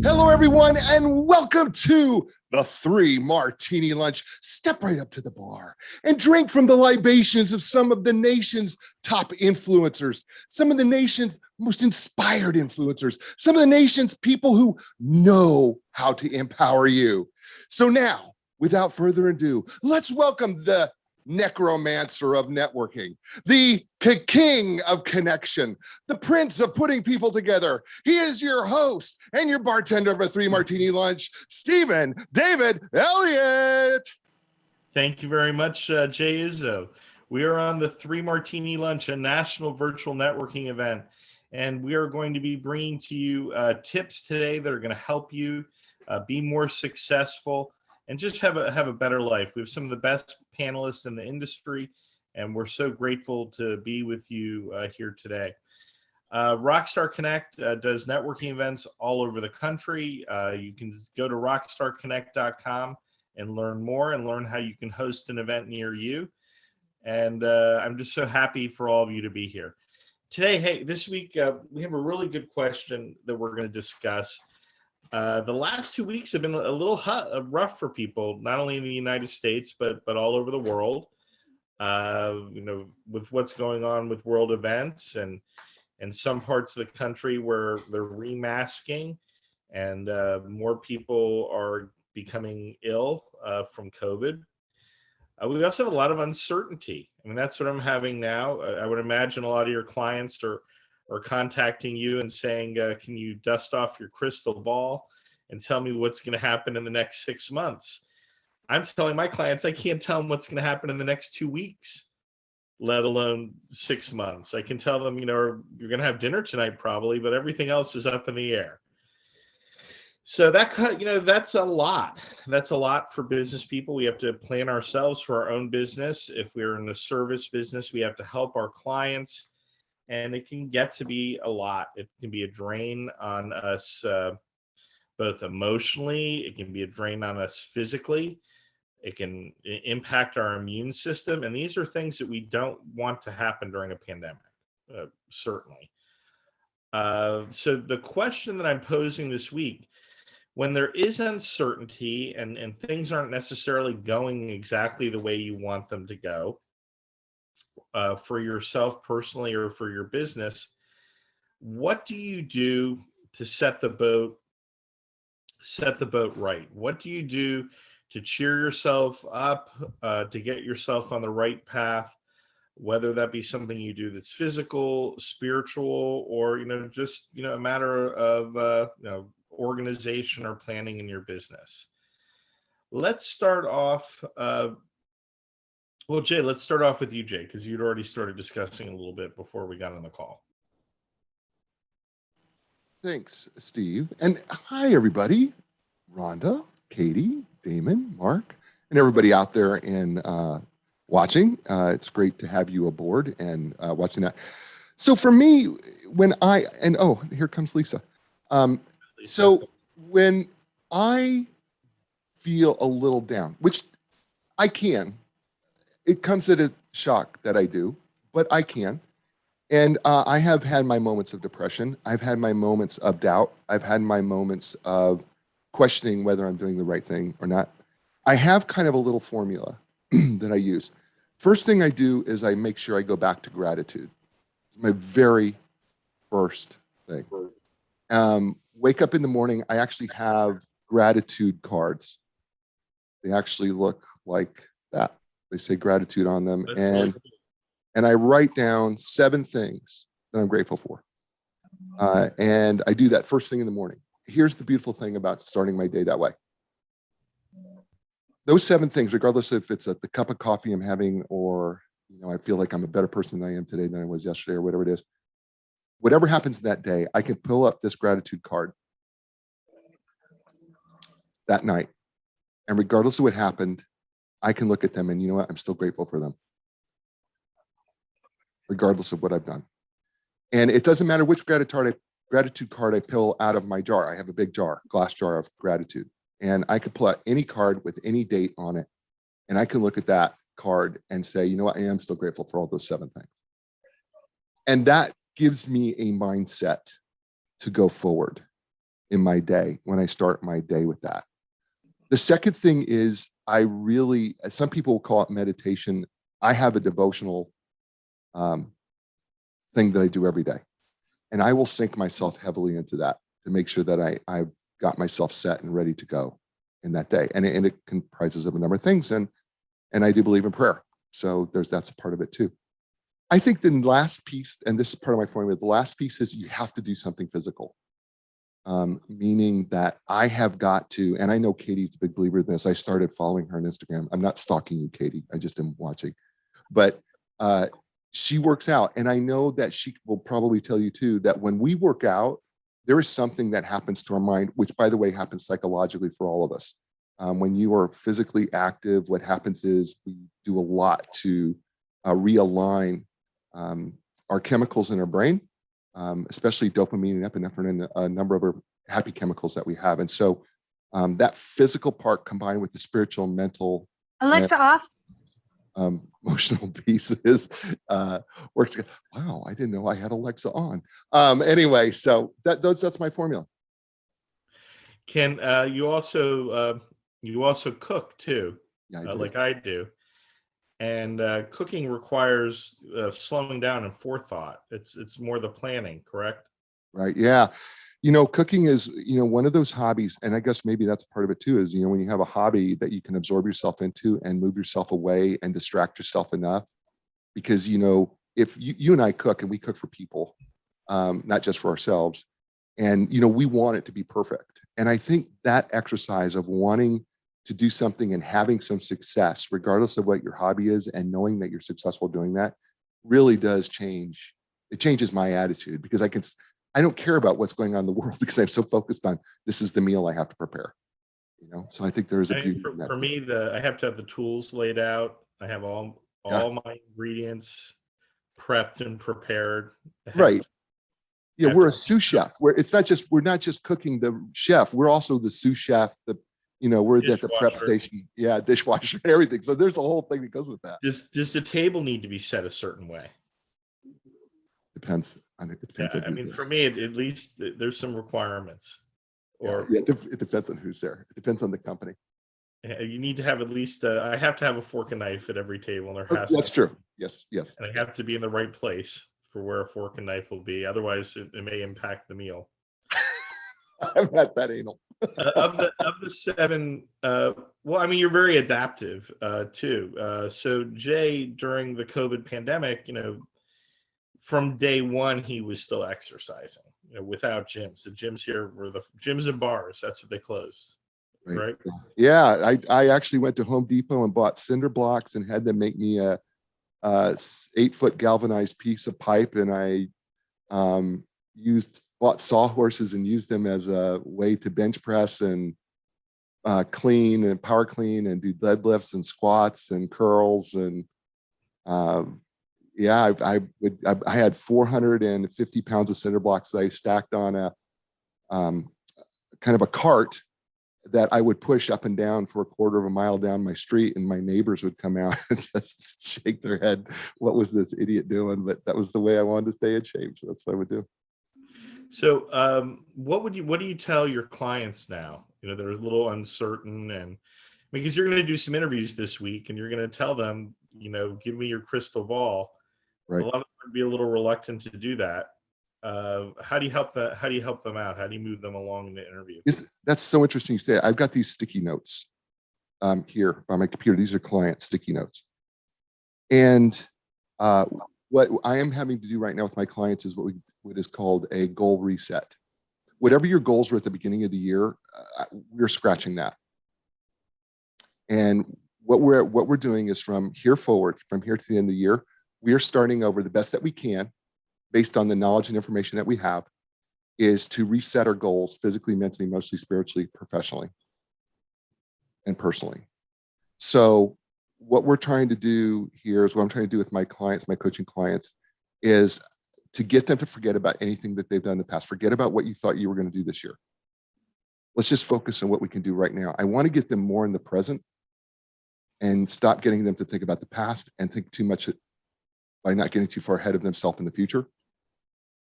Hello, everyone, and welcome to the 3 Martini Lunch. Step right up to the bar and drink from the libations of some of the nation's top influencers, some of the nation's most inspired influencers, some of the nation's people who know how to empower you. So now, without further ado, let's welcome the necromancer of networking, the king of connection, the prince of putting people together. He is your host and your bartender of a 3 Martini Lunch, Stephen David Elliot. Thank you very much, Jay Izso. We are on the 3 Martini Lunch, a national virtual networking event, and we are going to be bringing to you tips today that are going to help you be more successful and just have a better life. We have some of the best panelists in the industry, and we're so grateful to be with you here today. Rockstar Connect does networking events all over the country. You can go to rockstarconnect.com and learn more and learn how you can host an event near you. And I'm just so happy for all of you to be here. Today, hey, this week, we have a really good question that we're going to discuss. The last 2 weeks have been a little rough for people, not only in the United States, but all over the world. With what's going on with world events and some parts of the country where they're remasking and more people are becoming ill from COVID. We also have a lot of uncertainty. I mean, that's what I'm having now. I would imagine a lot of your clients are contacting you and saying, can you dust off your crystal ball and tell me what's going to happen in the next 6 months? I'm telling my clients I can't tell them what's going to happen in the next 2 weeks, let alone 6 months. I can tell them, you're going to have dinner tonight probably, but everything else is up in the air. So that's a lot. That's a lot for business people. We have to plan ourselves for our own business. If we're in a service business, we have to help our clients. And it can get to be a lot. It can be a drain on us both emotionally. It can be a drain on us physically. It can impact our immune system. And these are things that we don't want to happen during a pandemic, certainly. So the question that I'm posing this week, when there is uncertainty and things aren't necessarily going exactly the way you want them to go, for yourself personally or for your business, what do you do to set the boat right? What do you do to cheer yourself up, to get yourself on the right path, whether that be something you do that's physical, spiritual, or just a matter of organization or planning in your business? Let's start off. Well, Jay, let's start off with you, Jay, because you'd already started discussing a little bit before we got on the call. Thanks, Steve. And hi, everybody. Rhonda, Katie, Damon, Mark, and everybody out there in watching. It's great to have you aboard and watching that. So for me, here comes Lisa. So when I feel a little down, which I can, it comes at a shock that I do, but I can. And I have had my moments of depression. I've had my moments of doubt. I've had my moments of questioning whether I'm doing the right thing or not. I have kind of a little formula that I use. First thing I do is I make sure I go back to gratitude. It's my very first thing. Wake up in the morning, I actually have gratitude cards. They actually look like that. They say gratitude on them. And I write down 7 things that I'm grateful for. And I do that first thing in the morning. Here's the beautiful thing about starting my day that way. Those 7 things, regardless if it's the cup of coffee I'm having or I feel like I'm a better person than I am today than I was yesterday or whatever it is. Whatever happens that day, I can pull up this gratitude card that night. And regardless of what happened, I can look at them and you know what? I'm still grateful for them, regardless of what I've done. And it doesn't matter which gratitude card I pull out of my jar. I have a big jar, glass jar of gratitude. And I could pull out any card with any date on it. And I can look at that card and say, you know what? I am still grateful for all those 7 things. And that gives me a mindset to go forward in my day when I start my day with that. The second thing is I really, some people will call it meditation. I have a devotional thing that I do every day. And I will sink myself heavily into that to make sure that I've got myself set and ready to go in that day. And it comprises of a number of things. And I do believe in prayer. So that's a part of it too. I think the last piece, and this is part of my formula, the last piece is you have to do something physical. Meaning that I have got to, and I know Katie's a big believer in this. I started following her on Instagram. I'm not stalking you, Katie. I just am watching. But she works out. And I know that she will probably tell you too, that when we work out, there is something that happens to our mind, which by the way, happens psychologically for all of us. When you are physically active, what happens is we do a lot to realign our chemicals in our brain, especially dopamine and epinephrine and a number of our happy chemicals that we have. And so that physical part combined with the spiritual, mental, Alexa off. Emotional pieces works together. Wow, I didn't know I had Alexa on. Anyway, so that's my formula. Can you also cook too? Yeah, I do. Like I do. And cooking requires slowing down and forethought. It's more the planning, correct? Right. Yeah. Cooking is, one of those hobbies, and I guess maybe that's part of it too, is, when you have a hobby that you can absorb yourself into and move yourself away and distract yourself enough, because, if you and I cook and we cook for people, not just for ourselves, and, we want it to be perfect. And I think that exercise of wanting to do something and having some success, regardless of what your hobby is, and knowing that you're successful doing that really does change. It changes my attitude because I don't care about what's going on in the world because I'm so focused on this is the meal I have to prepare. So I think there is a beauty in that. For me, I have to have the tools laid out. I have all my ingredients prepped and prepared. Right. Yeah, we're a sous chef. We're not just cooking the chef. We're also the sous chef. We're at the prep station. Yeah, dishwasher, everything. So there's a whole thing that goes with that. Does the table need to be set a certain way? Depends. It depends. Yeah, I mean, for me, at least there's some requirements. Or yeah, it depends on who's there. It depends on the company. You need to have at least. I have to have a fork and knife at every table. And that's true. Yes. And they have to be in the right place for where a fork and knife will be. Otherwise, it may impact the meal. I'm not that anal. Of the seven, well, I mean, you're very adaptive too. So Jay, during the COVID pandemic, from day one, he was still exercising, without gyms. The gyms here were the gyms and bars. That's what they closed. Right. Yeah. I actually went to Home Depot and bought cinder blocks and had them make me a 8-foot galvanized piece of pipe. And I bought sawhorses and used them as a way to bench press and clean and power clean and do deadlifts and squats and curls. And yeah, I had 450 pounds of cinder blocks that I stacked on a kind of a cart that I would push up and down for a quarter of a mile down my street, and my neighbors would come out and just shake their head. What was this idiot doing? But that was the way I wanted to stay in shape. So that's what I would do. So what do you tell your clients now? They're a little uncertain, and because you're going to do some interviews this week and you're going to tell them, give me your crystal ball. Right. A lot of them would be a little reluctant to do that. How do you help them out? How do you move them along in the interview? That's so interesting you say. I've got these sticky notes here on my computer. These are client sticky notes. And what I am having to do right now with my clients is what is called a goal reset. Whatever your goals were at the beginning of the year, we're scratching that. And what we're doing is from here forward, from here to the end of the year, we are starting over the best that we can based on the knowledge and information that we have, is to reset our goals physically, mentally, emotionally, spiritually, professionally, and personally. So what we're trying to do here is what I'm trying to do with my clients, my coaching clients, is to get them to forget about anything that they've done in the past. Forget about what you thought you were going to do this year. Let's just focus on what we can do right now. I want to get them more in the present and stop getting them to think about the past and think too much by not getting too far ahead of themselves in the future.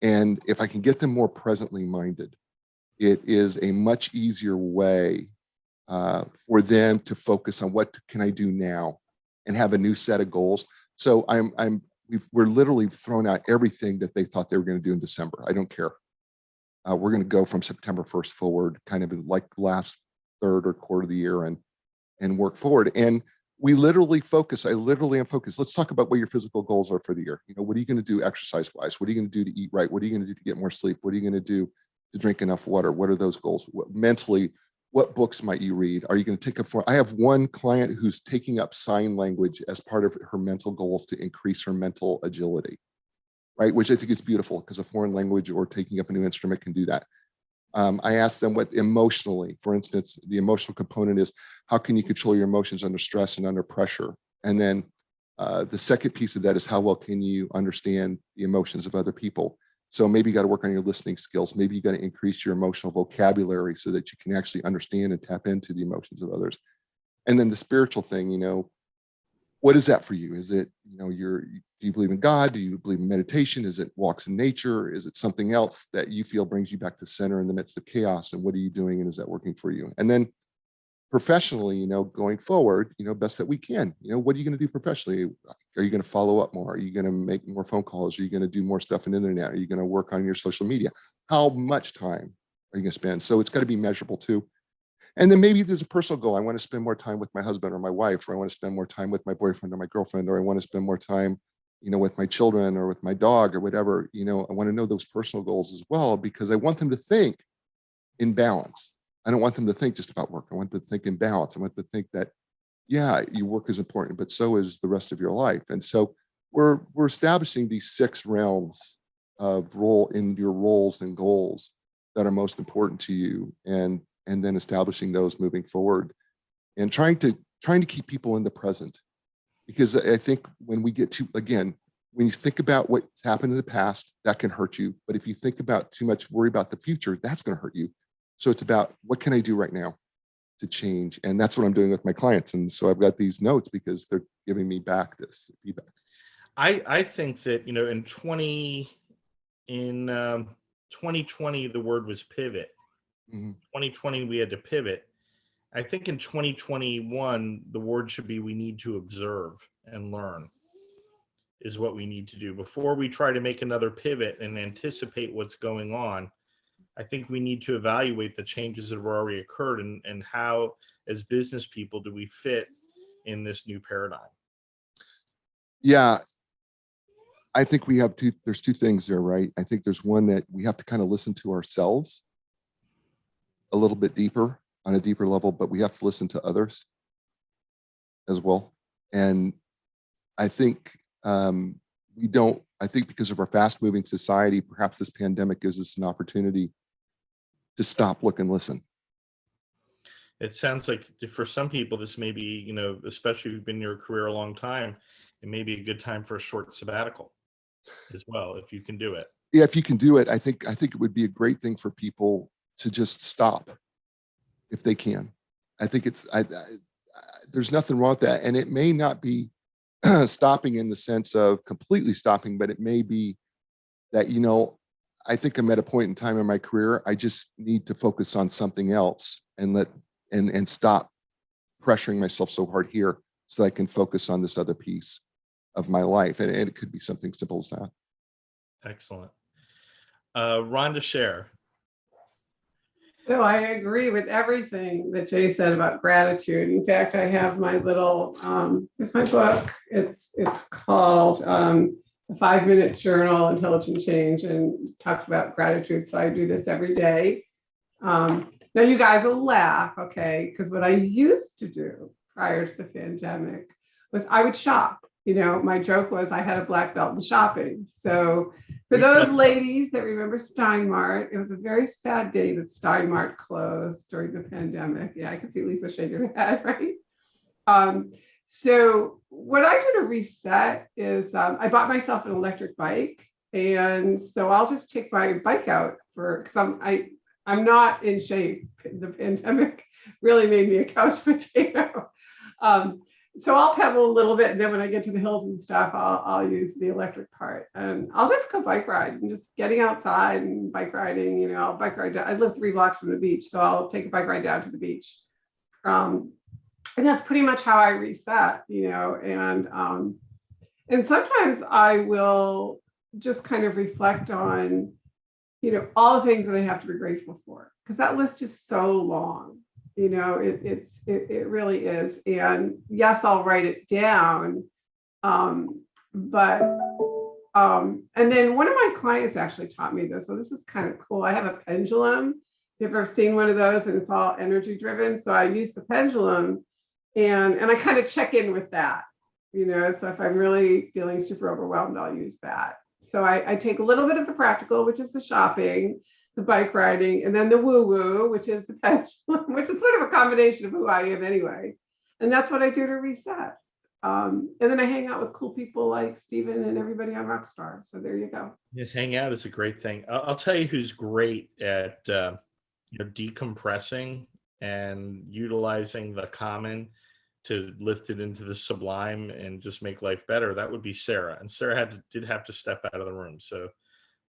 And if I can get them more presently minded, it is a much easier way for them to focus on what can I do now and have a new set of goals. So we're literally throwing out everything that they thought they were going to do in December. I don't care. We're going to go from September 1st forward, kind of like last third or quarter of the year, and work forward. And we literally focus. I literally am focused. Let's talk about what your physical goals are for the year. You know, what are you going to do exercise wise? What are you going to do to eat right? What are you going to do to get more sleep? What are you going to do to drink enough water? What are those goals? Mentally, what books might you read? Are you going to take up for? I have one client who's taking up sign language as part of her mental goals to increase her mental agility, right? Which I think is beautiful because a foreign language or taking up a new instrument can do that. I asked them what emotionally, for instance, the emotional component is how can you control your emotions under stress and under pressure? And then the second piece of that is how well can you understand the emotions of other people? So maybe you got to work on your listening skills. Maybe you got to increase your emotional vocabulary so that you can actually understand and tap into the emotions of others. And then the spiritual thing, you know, what is that for you? Is it, you know, do you believe in God? Do you believe in meditation? Is it walks in nature? Is it something else that you feel brings you back to center in the midst of chaos? And what are you doing? And is that working for you? And then professionally, you know, going forward, you know, best that we can, you know, what are you going to do professionally? Are you going to follow up more? Are you going to make more phone calls? Are you going to do more stuff on the internet? Are you going to work on your social media? How much time are you going to spend? So it's got to be measurable too. And then maybe there's a personal goal. I want to spend more time with my husband or my wife, or I want to spend more time with my boyfriend or my girlfriend, or I want to spend more time, you know, with my children or with my dog or whatever. You know, I want to know those personal goals as well, because I want them to think in balance. I don't want them to think just about work. I want them to think in balance. I want them to think that, yeah, your work is important, but so is the rest of your life. And so we're establishing these 6 realms of role in your roles and goals that are most important to you, and then establishing those moving forward, and trying to keep people in the present. Because I think when we get to, again, when you think about what's happened in the past, that can hurt you. But if you think about too much, worry about the future, that's going to hurt you. So it's about what can I do right now to change? And that's what I'm doing with my clients. And so I've got these notes because they're giving me back this feedback. I think that, you know, in 2020 the word was pivot. 2020 we had to pivot. I think in 2021 the word should be we need to observe and learn is what we need to do before we try to make another pivot and anticipate what's going on. I think we need to evaluate the changes that have already occurred, and how as business people do we fit in this new paradigm. Yeah, I think there's 2 things there, right? I think there's one that we have to kind of listen to ourselves a little bit deeper, on a deeper level, but we have to listen to others as well. And I think I think because of our fast moving society, perhaps this pandemic gives us an opportunity to stop, look, and listen. It sounds like for some people this may be, you know, especially if you've been in your career a long time, it may be a good time for a short sabbatical as well, if you can do it. Yeah, if you can do it, I think it would be a great thing for people to just stop if they can. I think there's nothing wrong with that. And it may not be stopping in the sense of completely stopping, but it may be that, you know, I think I'm at a point in time in my career, I just need to focus on something else and stop pressuring myself so hard here so I can focus on this other piece of my life. And it could be something simple as that. Excellent. Rhonda, Sher. So I agree with everything that Jay said about gratitude. In fact, I have my little, it's my book. It's called The 5-Minute Journal, Intelligent Change, and talks about gratitude. So I do this every day. Now you guys will laugh, okay? Because what I used to do prior to the pandemic was I would shop. You know, my joke was I had a black belt in shopping. So for those ladies that remember Stein Mart, it was a very sad day that Stein Mart closed during the pandemic. Yeah, I can see Lisa shaking her head, right? So what I do to reset is I bought myself an electric bike. And so I'll just take my bike out because I'm not in shape. The pandemic really made me a couch potato. So I'll pedal a little bit, and then when I get to the hills and stuff, I'll use the electric part, and I'll just go bike ride and just getting outside and bike riding. I'll bike ride down. I live 3 blocks from the beach, so I'll take a bike ride down to the beach. And that's pretty much how I reset, and sometimes I will just kind of reflect on, all the things that I have to be grateful for, because that list is so long. It really is. And yes, I'll write it down. But and then one of my clients actually taught me this. So this is kind of cool. I have a pendulum. If you've ever seen one of those, and it's all energy driven. So I use the pendulum, and I kind of check in with that. So if I'm really feeling super overwhelmed, I'll use that. So I take a little bit of the practical, which is the shopping, the bike riding, and then the woo-woo, which is the pendulum, which is sort of a combination of who I am anyway. And that's what I do to reset. And then I hang out with cool people like Steven and everybody on Rockstar. So there you go. Yeah, hang out is a great thing. I'll tell you who's great at decompressing and utilizing the common to lift it into the sublime and just make life better. That would be Sarah. And Sarah did have to step out of the room. So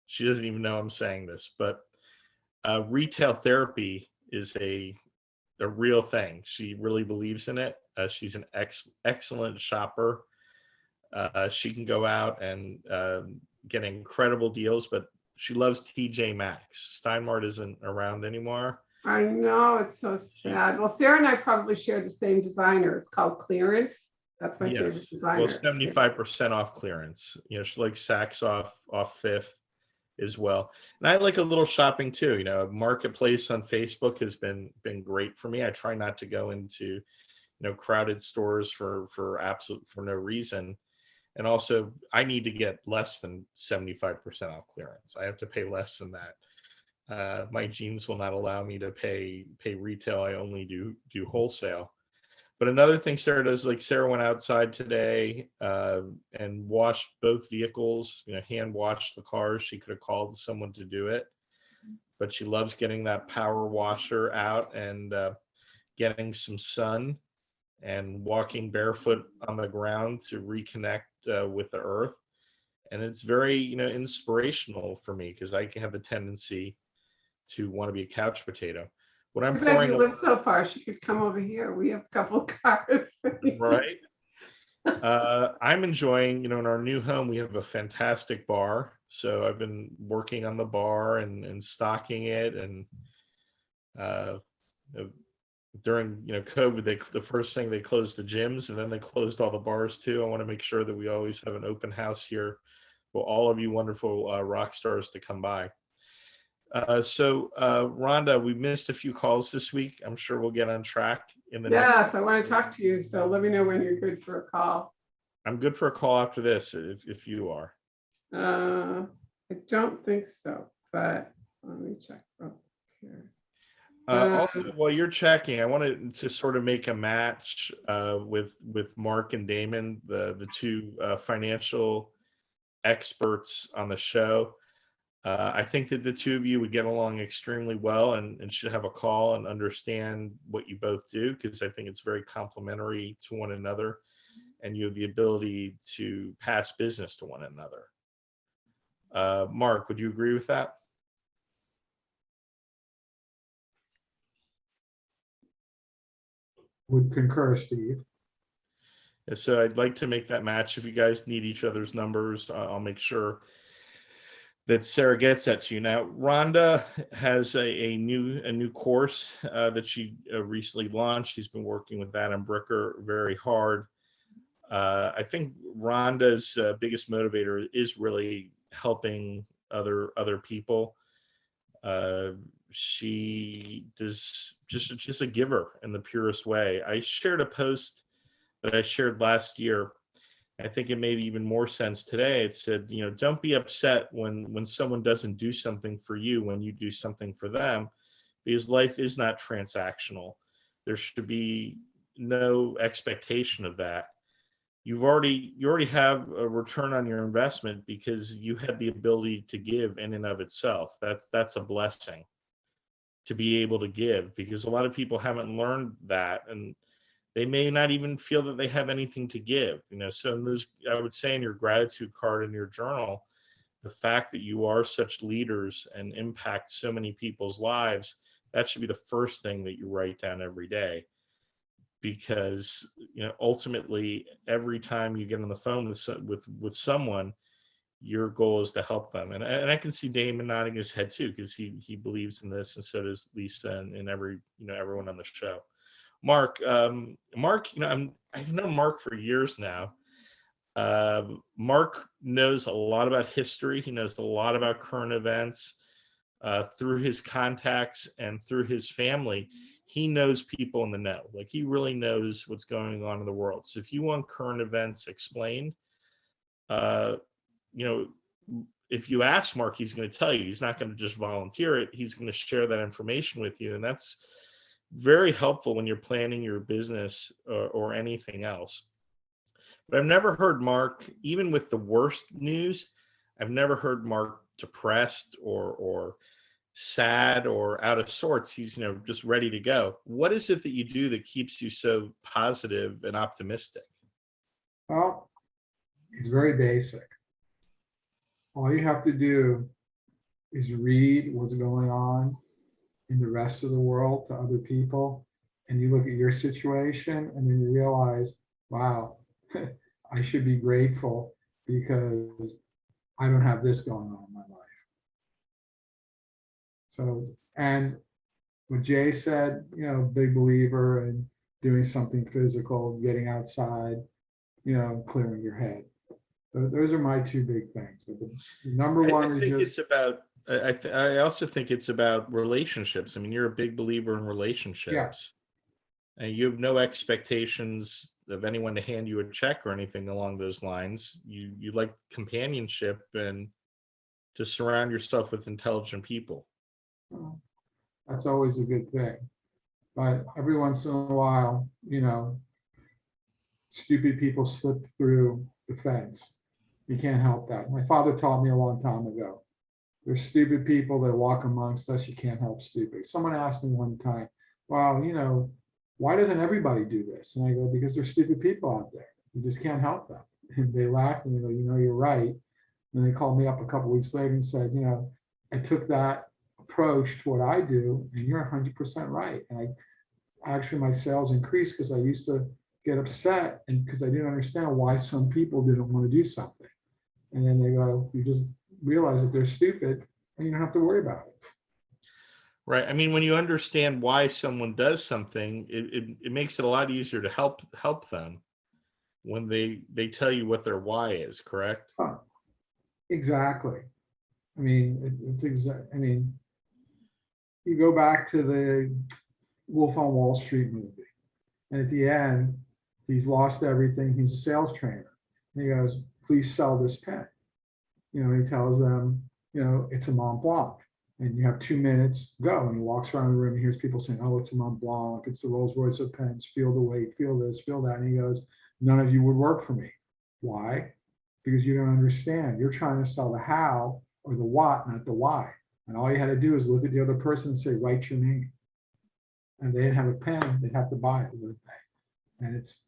she doesn't even know I'm saying this, but retail therapy is a real thing. She really believes in it. She's an excellent shopper. She can go out and get incredible deals, but she loves TJ Maxx. Steinmart isn't around anymore. I know, it's so sad. Well, Sarah and I probably share the same designer. It's called Clearance. That's my favorite designer. Well, 75% off clearance. She likes Saks off Fifth as well. And I like a little shopping too. Marketplace on Facebook has been great for me. I try not to go into crowded stores for no reason. And also, I need to get less than 75% off clearance. I have to pay less than that. My jeans will not allow me to pay retail. I only do wholesale. But another thing Sarah does, like Sarah went outside today and washed both vehicles, hand washed the cars. She could have called someone to do it, but she loves getting that power washer out and getting some sun and walking barefoot on the ground to reconnect with the earth. And it's very, inspirational for me, because I have the tendency to want to be a couch potato. When I'm pouring, you live so far, she could come over here. We have a couple of cars. Right. I'm enjoying, in our new home, we have a fantastic bar. So I've been working on the bar and stocking it. And during, COVID, the first thing they closed the gyms, and then they closed all the bars too. I want to make sure that we always have an open house here for all of you wonderful rock stars to come by. So Rhonda, we missed a few calls this week. I'm sure we'll get on track in the next. Yes, I want to talk to you. So let me know when you're good for a call. I'm good for a call after this, if you are. I don't think so, but let me check up here. Also, while you're checking, I wanted to sort of make a match with Mark and Damon, the two financial experts on the show. I think that the two of you would get along extremely well and should have a call and understand what you both do, because I think it's very complementary to one another, and you have the ability to pass business to one another. Mark, would you agree with that? Would concur, Steve. So I'd like to make that match. If you guys need each other's numbers, I'll make sure that Sarah gets that to you. Now, Rhonda has a new course that she recently launched. She's been working with Adam Bricker very hard. I think Rhonda's biggest motivator is really helping other people. She does just a giver in the purest way. I shared a post that I shared last year. I think it made even more sense today. It said, don't be upset when someone doesn't do something for you when you do something for them, because life is not transactional. There should be no expectation of that. You already have a return on your investment because you had the ability to give in and of itself. That's a blessing, to be able to give, because a lot of people haven't learned that, and they may not even feel that they have anything to give. So in those, I would say in your gratitude card in your journal, the fact that you are such leaders and impact so many people's lives, that should be the first thing that you write down every day. Because ultimately, every time you get on the phone with someone, your goal is to help them. And I can see Damon nodding his head too, because he believes in this, and so does Lisa and everyone on the show. Mark, I've known Mark for years now. Mark knows a lot about history. He knows a lot about current events through his contacts and through his family. He knows people in the know. Like, he really knows what's going on in the world. So if you want current events explained, if you ask Mark, he's going to tell you. He's not going to just volunteer it. He's going to share that information with you. And that's very helpful when you're planning your business or anything else. But I've never heard Mark, even with the worst news, I've never heard Mark depressed or sad or out of sorts. He's just ready to go. What is it that you do that keeps you so positive and optimistic? Well, it's very basic. All you have to do is read what's going on in the rest of the world to other people, and you look at your situation, and then you realize, wow, I should be grateful because I don't have this going on in my life. So, and what Jay said, big believer in doing something physical, getting outside, clearing your head. Those are my two big things. But the number one I is think just, it's about. I also think it's about relationships. I mean, you're a big believer in relationships, and you have no expectations of anyone to hand you a check or anything along those lines. You like companionship and to surround yourself with intelligent people. that's always a good thing. But every once in a while, stupid people slip through the fence. You can't help that. My father taught me a long time ago. There's stupid people that walk amongst us. You can't help stupid. Someone asked me one time, well, why doesn't everybody do this? And I go, because there's stupid people out there. You just can't help them. And they laughed and they go, you're right. And they called me up a couple weeks later and said, I took that approach to what I do, and you're 100% right. And actually my sales increased because I used to get upset and because I didn't understand why some people didn't want to do something. And then they go, you just realize that they're stupid and you don't have to worry about it. Right. I mean, when you understand why someone does something, it makes it a lot easier to help them when they tell you what their why is, correct? Exactly. I mean, you go back to the Wolf on Wall Street movie, and at the end, he's lost everything. He's a sales trainer. And he goes, please sell this pen. He tells them, it's a Mont Blanc. And you have 2 minutes, go. And he walks around the room and hears people saying, oh, it's a Mont Blanc. It's the Rolls Royce of pens. Feel the weight, feel this, feel that. And he goes, none of you would work for me. Why? Because you don't understand. You're trying to sell the how or the what, not the why. And all you had to do is look at the other person and say, write your name. And they didn't have a pen, they'd have to buy it with a And it's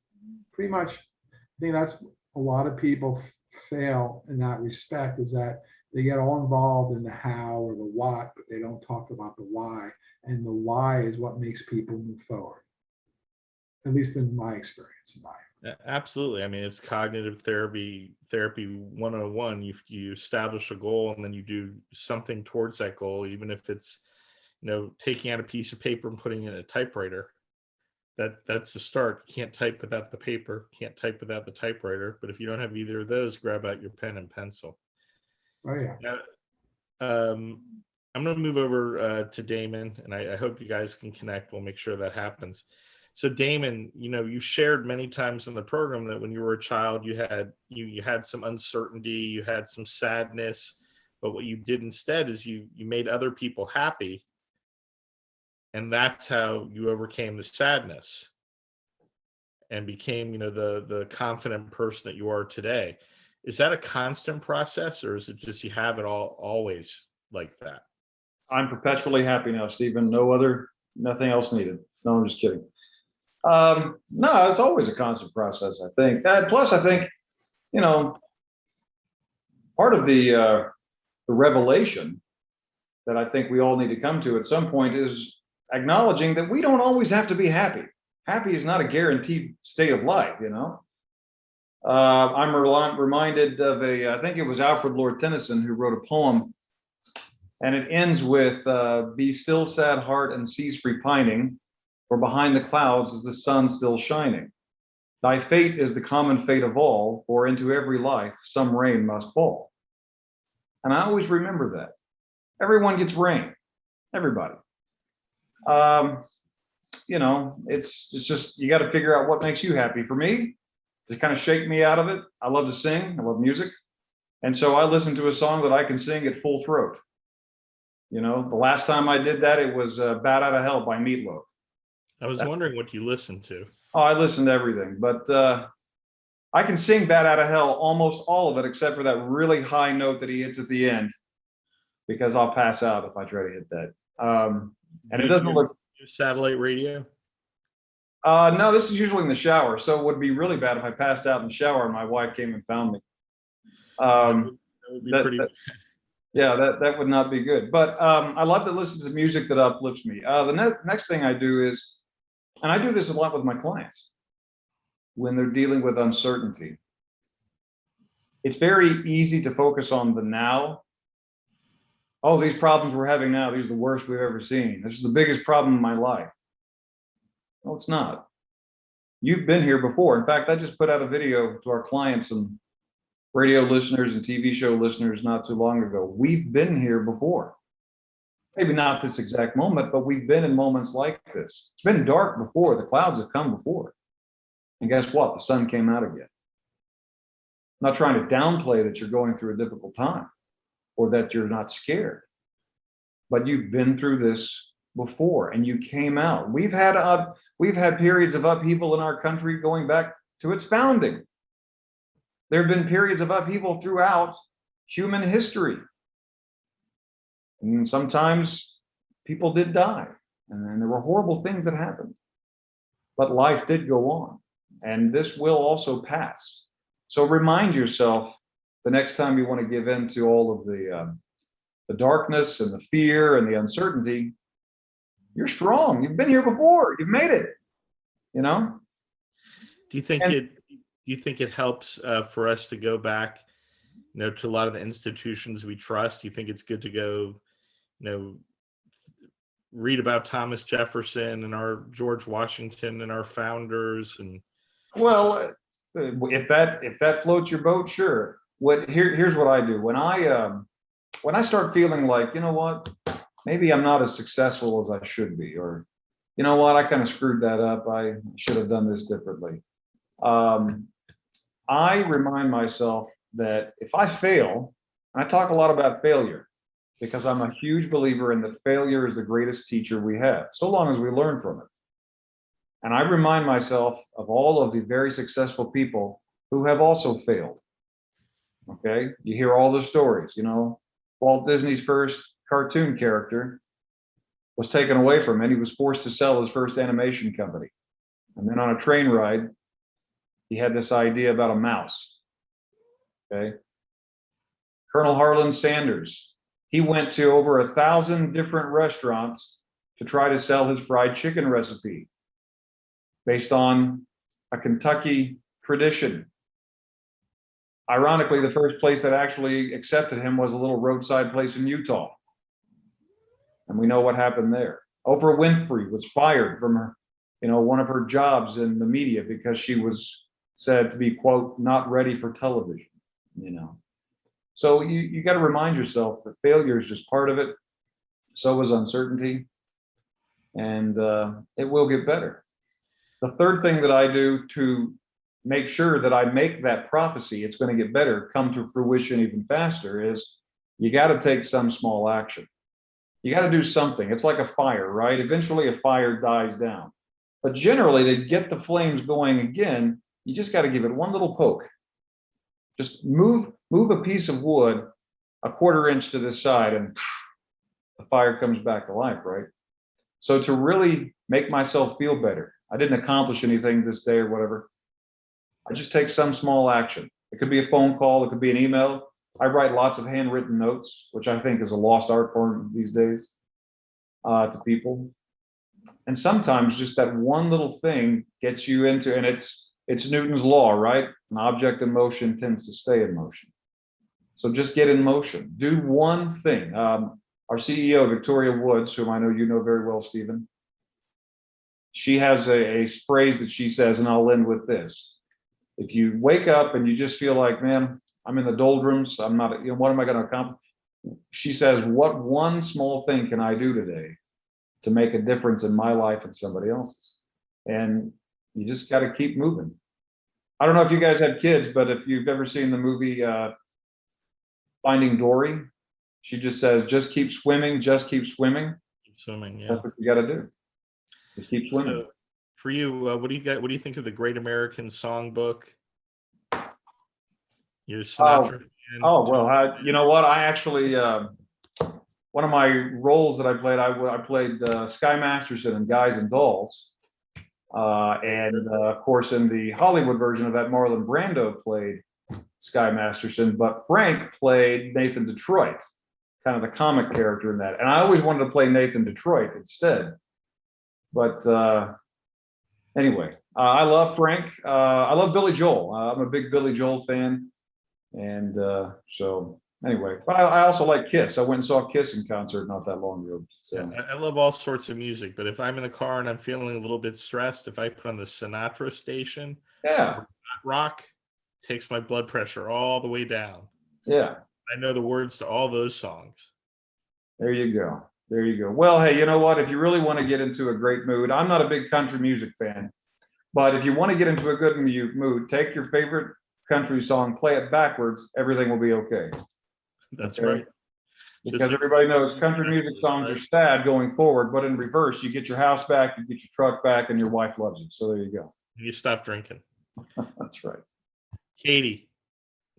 pretty much, I think that's a lot of people fail in that respect, is that they get all involved in the how or the what, but they don't talk about the why. And the why is what makes people move forward. At least in my experience. Absolutely. I mean, it's cognitive therapy 101. You establish a goal and then you do something towards that goal, even if it's, taking out a piece of paper and putting it in a typewriter. That's the start. You can't type without the paper, can't type without the typewriter. But if you don't have either of those, grab out your pen and pencil. Oh yeah. Now, I'm going to move over to Damon, and I hope you guys can connect. We'll make sure that happens. So Damon, you shared many times in the program that when you were a child, you had some uncertainty, you had some sadness, but what you did instead is you made other people happy, and that's how you overcame the sadness and became, the confident person that you are today. Is that a constant process, or is it just you have it always like that? I'm perpetually happy now, Stephen. Nothing else needed. No, I'm just kidding. No, it's always a constant process, I think. Plus, I think, you know, part of the revelation that I think we all need to come to at some point is acknowledging that we don't always have to be happy. Happy is not a guaranteed state of life, you know. I'm reminded of I think it was Alfred Lord Tennyson who wrote a poem, and it ends with, be still, sad heart, and cease repining, for behind the clouds is the sun still shining. Thy fate is the common fate of all, for into every life some rain must fall. And I always remember that. Everyone gets rain, everybody. You know, it's just, you got to figure out what makes you happy. For me, to kind of shake me out of it, I love to sing, I love music. And so I listen to a song that I can sing at full throat. You know, the last time I did that, it was Bat Out of Hell by Meatloaf. I was wondering what you listened to. Oh, I listen to everything, but I can sing Bat Out of Hell, almost all of it, except for that really high note that he hits at the end, because I'll pass out if I try to hit that. And it doesn't look. Satellite radio? No, this is usually in the shower, so it would be really bad if I passed out in the shower and my wife came and found me. That would be pretty. Yeah, that would not be good. But I love to listen to music that uplifts me. The next thing I do is, and I do this a lot with my clients when they're dealing with uncertainty. It's very easy to focus on the now. Oh, these problems we're having now, these are the worst we've ever seen. This is the biggest problem in my life. No, it's not. You've been here before. In fact, I just put out a video to our clients and radio listeners and TV show listeners not too long ago. We've been here before. Maybe not this exact moment, but we've been in moments like this. It's been dark before. The clouds have come before. And guess what? The sun came out again. I'm not trying to downplay that you're going through a difficult time or that you're not scared, but you've been through this before and you came out. We've had periods of upheaval in our country going back to its founding. There have been periods of upheaval throughout human history. And sometimes people did die, and then there were horrible things that happened. But life did go on, and this will also pass. So remind yourself the next time you want to give in to all of the darkness and the fear and the uncertainty, you're strong. You've been here before. You've made it. You know. Do you think it helps for us to go back, you know, to a lot of the institutions we trust? Do you think it's good to go, you know, read about Thomas Jefferson and our George Washington and our founders? And well, if that floats your boat, sure. Here's what I do when I start feeling like, you know what, maybe I'm not as successful as I should be, or you know what, I kind of screwed that up. I should have done this differently. I remind myself that if I fail, and I talk a lot about failure because I'm a huge believer in that failure is the greatest teacher we have, so long as we learn from it. And I remind myself of all of the very successful people who have also failed. Okay, you hear all the stories, you know, Walt Disney's first cartoon character was taken away from him. He was forced to sell his first animation company. And then on a train ride, he had this idea about a mouse. Okay. Colonel Harlan Sanders, he went to over 1,000 different restaurants to try to sell his fried chicken recipe based on a Kentucky tradition. Ironically, the first place that actually accepted him was a little roadside place in Utah. And we know what happened there. Oprah Winfrey was fired from her, you know, one of her jobs in the media because she was said to be, quote, not ready for television, you know. So you got to remind yourself that failure is just part of it. So is uncertainty. And it will get better. The third thing that I do to make sure that I make that prophecy, it's going to get better, come to fruition even faster, is you got to take some small action. You got to do something. It's like a fire, right? Eventually a fire dies down. But generally, to get the flames going again, you just got to give it one little poke. Just move a piece of wood a 1/4 inch to this side and the fire comes back to life, right? So to really make myself feel better, I didn't accomplish anything this day or whatever, I just take some small action. It could be a phone call, it could be an email. I write lots of handwritten notes, which I think is a lost art form these days, to people. And sometimes just that one little thing gets you into, and it's Newton's law, right? An object in motion tends to stay in motion. So just get in motion. Do one thing. Our CEO, Victoria Woods, whom I know you know very well, Stephen, she has a phrase that she says, and I'll end with this. If you wake up and you just feel like, man, I'm in the doldrums, I'm not, what am I going to accomplish? She says, what one small thing can I do today to make a difference in my life and somebody else's? And you just got to keep moving. I don't know if you guys have kids, but if you've ever seen the movie Finding Dory, she just says, just keep swimming, just keep swimming. Keep swimming, yeah. That's what you got to do. Just keep swimming. So for you, what do you got? What do you think of the Great American Songbook? You're a Sinatra fan? Oh, well, you know what? I actually, one of my roles that I played, I played Sky Masterson in Guys and Dolls. And of course, in the Hollywood version of that, Marlon Brando played Sky Masterson, but Frank played Nathan Detroit, kind of the comic character in that. And I always wanted to play Nathan Detroit instead. But anyway, I love Frank. I love Billy Joel. I'm a big Billy Joel fan. And so anyway, but I also like Kiss. I went and saw Kiss in concert not that long ago. So. Yeah, I love all sorts of music, but if I'm in the car and I'm feeling a little bit stressed, if I put on the Sinatra station, yeah, rock takes my blood pressure all the way down. Yeah, I know the words to all those songs. there you go. There you go. Well, hey, you know what? If you really want to get into a great mood, I'm not a big country music fan, but if you want to get into a good mood, take your favorite country song, play it backwards, everything will be okay. That's Okay? right. Because everybody knows country music songs are sad going forward, but in reverse, you get your house back, you get your truck back, and your wife loves you. So there you go. You stop drinking. That's right. Katie,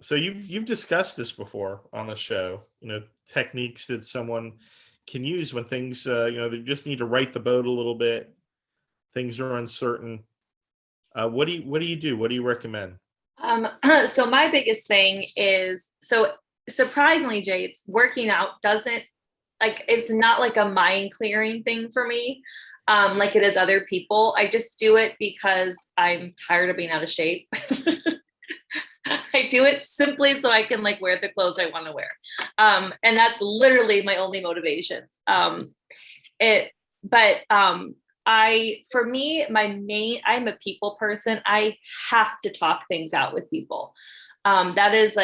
so you've discussed this before on the show, techniques that someone can use when things, they just need to right the boat a little bit. Things are uncertain. What do you do? What do you recommend? So my biggest thing is, so surprisingly, Jay, it's working out it's not like a mind clearing thing for me, like it is other people. I just do it because I'm tired of being out of shape. I do it simply so I can wear the clothes I want to wear. And that's literally my only motivation. I'm a people person. I have to talk things out with people. That is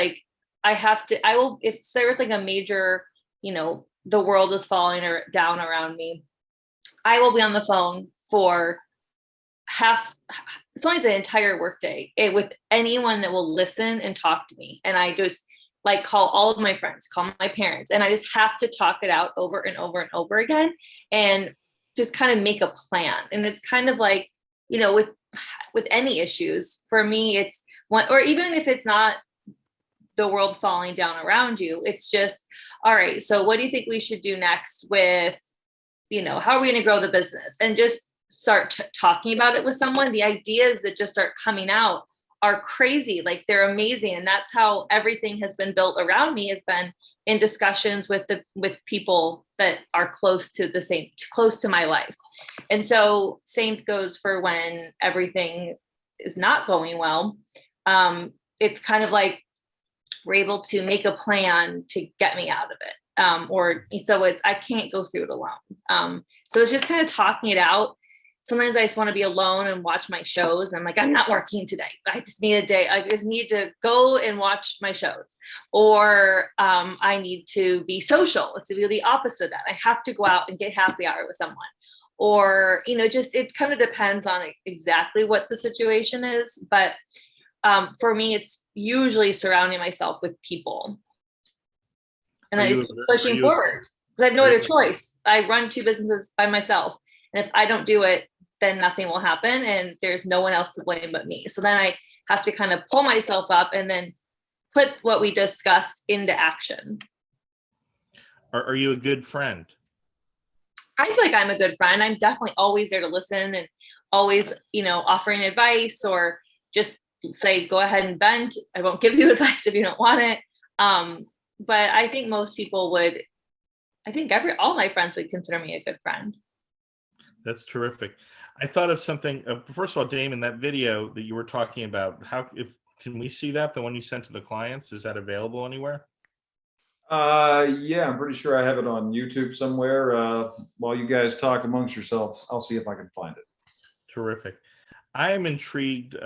if there's a major, the world is falling down around me, I will be on the phone for as long as an entire workday with anyone that will listen and talk to me. And I just call all of my friends, call my parents, and I just have to talk it out over and over and over again and just kind of make a plan. And it's kind of with any issues, for me, it's one, or even if it's not the world falling down around you, it's just, all right, so what do you think we should do next with, how are we going to grow the business? And just start talking about it with someone. The ideas that just start coming out are crazy. They're amazing. And that's how everything has been built around me, has been in discussions with people that are close to my life. And so same goes for when everything is not going well. It's kind of we're able to make a plan to get me out of it. I can't go through it alone. So it's just kind of talking it out. Sometimes I just want to be alone and watch my shows. I'm I'm not working today. I just need a day. I just need to go and watch my shows. Or I need to be social. It's to be the opposite of that. I have to go out and get happy hour with someone. Or, it kind of depends on exactly what the situation is. But for me, it's usually surrounding myself with people. And I just keep pushing forward because I have no other choice. I run 2 businesses by myself. And if I don't do it, then nothing will happen. And there's no one else to blame but me. So then I have to kind of pull myself up and then put what we discussed into action. Are you a good friend? I feel like I'm a good friend. I'm definitely always there to listen and always, offering advice or just say, go ahead and vent. I won't give you advice if you don't want it. But I think most people would, I think all my friends would consider me a good friend. That's terrific. I thought of something. First of all, Damon, that video that you were talking about, can we see that? The one you sent to the clients, is that available anywhere? Yeah, I'm pretty sure I have it on YouTube somewhere. While you guys talk amongst yourselves, I'll see if I can find it. Terrific. I am intrigued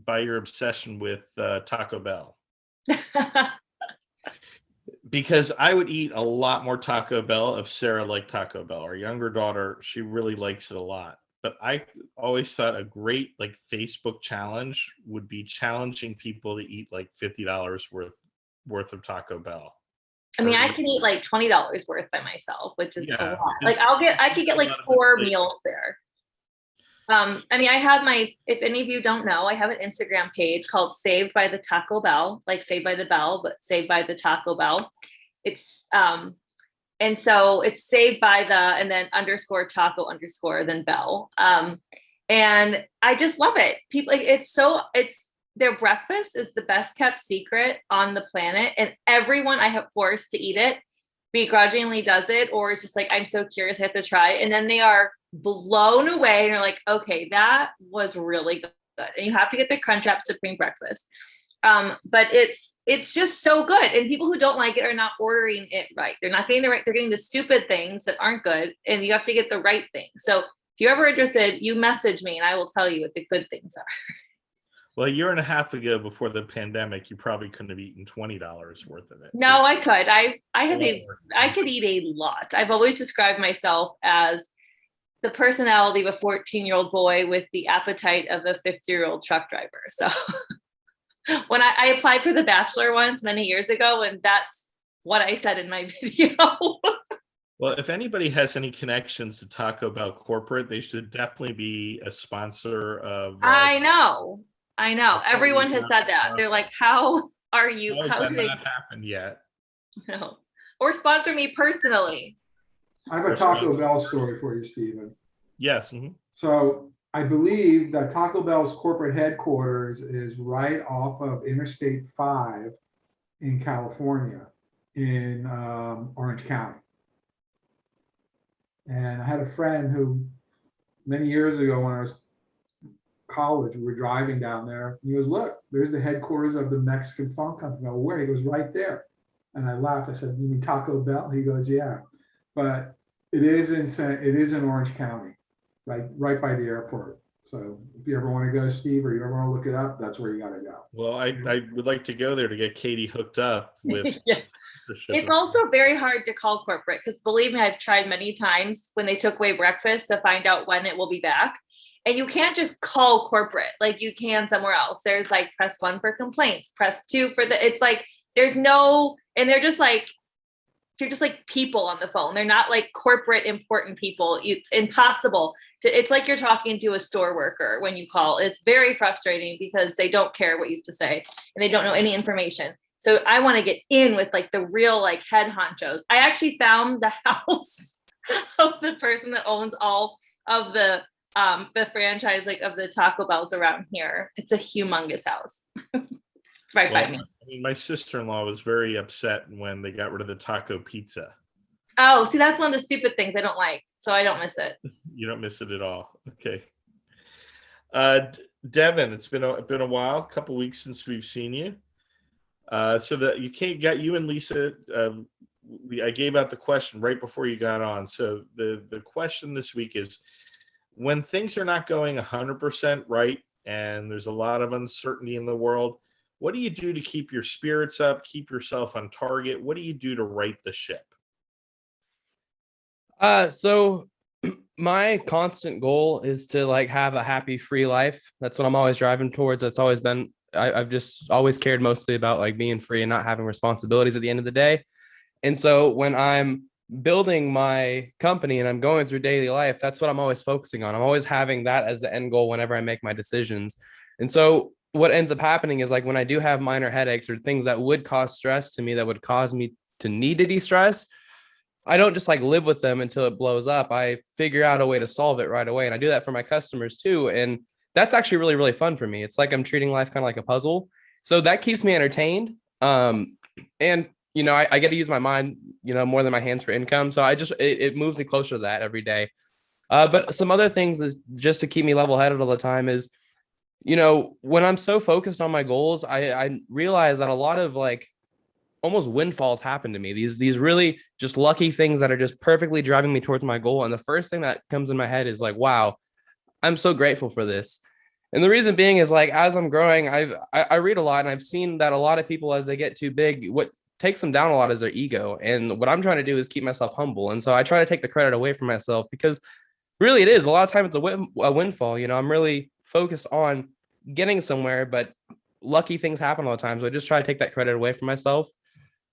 by your obsession with Taco Bell. Because I would eat a lot more Taco Bell if Sarah liked Taco Bell. Our younger daughter, she really likes it a lot. But I always thought a great Facebook challenge would be challenging people to eat $50 worth of Taco Bell. I mean, I can eat $20 worth by myself, which is a lot. just- I could get 4 meals there. I mean, if any of you don't know, I have an Instagram page called Saved by the Taco Bell, like Saved by the Bell, but Saved by the Taco Bell. It's, and so it's saved by and then _taco_ then Bell. And I just love it. People, their breakfast is the best kept secret on the planet. And everyone I have forced to eat it begrudgingly does it, or it's just I'm so curious, I have to try. And then they are blown away and you're like, okay, that was really good. And you have to get the Crunchwrap Supreme breakfast. But it's just so good. And people who don't like it are not ordering it right. They're not getting the right, they're getting the stupid things that aren't good. And you have to get the right thing. So if you're ever interested, you message me and I will tell you what the good things are. Well, a year and a half ago, before the pandemic, you probably couldn't have eaten $20 worth of it. No, I could. I could eat a lot. I've always described myself as the personality of a 14-year-old boy with the appetite of a 50-year-old truck driver. So when I applied for The Bachelor once many years ago, and that's what I said in my video. Well, if anybody has any connections to Taco Bell corporate, they should definitely be a sponsor of. I know. Everyone has said that. They're like, how are you? How has that not happened yet? No. Or sponsor me personally. I have a Taco Bell story for you, Stephen. Yes. Mm-hmm. So I believe that Taco Bell's corporate headquarters is right off of Interstate 5 in California, in Orange County. And I had a friend who, many years ago when I was college, we were driving down there. And he goes, look, there's the headquarters of the Mexican Funk Company. I go, where? He goes, right there. And I laughed. I said, you mean Taco Bell? He goes, yeah. But it is in Orange County, right by the airport. So if you ever want to go, Steve, or you ever want to look it up, that's where you got to go. Well, I would like to go there to get Katie hooked up with. Yeah. It's also very hard to call corporate because believe me, I've tried many times when they took away breakfast to find out when it will be back. And you can't just call corporate like you can somewhere else. There's press 1 for complaints, press 2 for it's there's no, and they're just people on the phone. They're not corporate important people. It's impossible it's like you're talking to a store worker when you call. It's very frustrating because they don't care what you have to say and they don't know any information. So I want to get in with the real head honchos. I actually found the house of the person that owns all of the franchise of the Taco Bells around here. It's a humongous house. It's right by me. I mean, my sister-in-law was very upset when they got rid of the taco pizza. Oh, see, that's one of the stupid things I don't like. So I don't miss it. You don't miss it at all. Okay. Devin, it's been a while, a couple weeks since we've seen you. So that you and Lisa, I gave out the question right before you got on. So the question this week is, when things are not going 100% right and there's a lot of uncertainty in the world, what do you do to keep your spirits up, keep yourself on target? What do you do to right the ship? So my constant goal is to have a happy, free life. That's what I'm always driving towards. That's always been, I've just always cared mostly about being free and not having responsibilities at the end of the day. And so when I'm building my company and I'm going through daily life, that's what I'm always focusing on. I'm always having that as the end goal whenever I make my decisions. And so what ends up happening is when I do have minor headaches or things that would cause stress to me, that would cause me to need to de-stress, I don't just like live with them until it blows up. I figure out a way to solve it right away. And I do that for my customers too. And that's actually really, really fun for me. It's like I'm treating life kind of like a puzzle. So that keeps me entertained. And I get to use my mind, more than my hands for income. So it moves me closer to that every day. But some other things is just to keep me level headed all the time is, when I'm so focused on my goals, I realize that a lot of like almost windfalls happen to me. These really just lucky things that are just perfectly driving me towards my goal. And the first thing that comes in my head is like, wow, I'm so grateful for this. And the reason being is like, as I'm growing, I read a lot, and I've seen that a lot of people, as they get too big, what takes them down a lot is their ego. And what I'm trying to do is keep myself humble. And so I try to take the credit away from myself, because really it is a lot of times it's a windfall. I'm really focused on getting somewhere, but lucky things happen all the time. So I just try to take that credit away from myself.